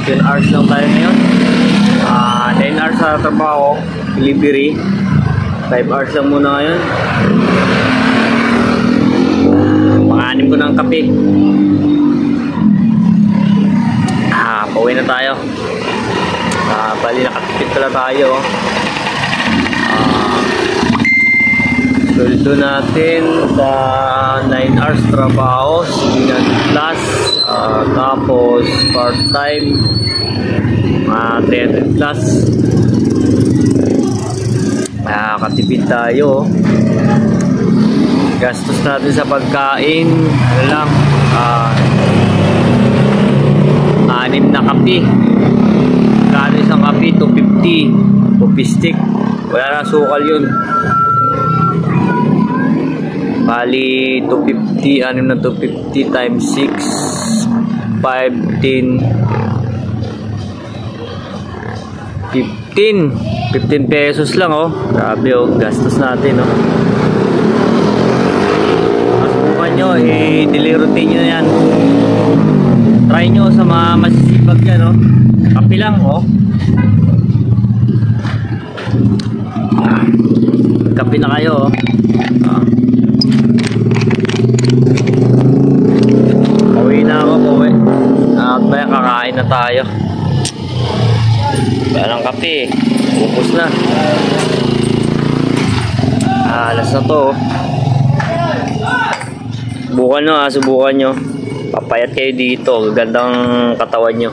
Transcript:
10 hours lang tayo ngayon. 9 hours sa trabaho, delivery. 5 hours lang muna ngayon. Panganim ko ng kape. Pauwi na tayo. Bali nakatipid pala tayo. Sweldo natin sa 9 hours trabaho, 6 plus, tapos part-time, 300 plus. Katipid tayo. Gastos natin sa pagkain, ano lang, 6 na kape. Kano isang kape? 250. Coffee stick. Wala na sukal yun. Bali 250, 6 na 250 times 6, 5, 10, 15 pesos lang, oh. Grabe, oh, gastos natin, oh. Masubukan nyo, daily routine nyo yan. Try nyo sa mga masisipag yan, oh. Kape lang, oh. Kape na kayo, oh. Pauwi na ako, pauwi. At may kakain na tayo. Parang kape, ubos na. Alas na to. Subukan nyo, subukan nyo. Papayat kayo dito, gandang katawan nyo.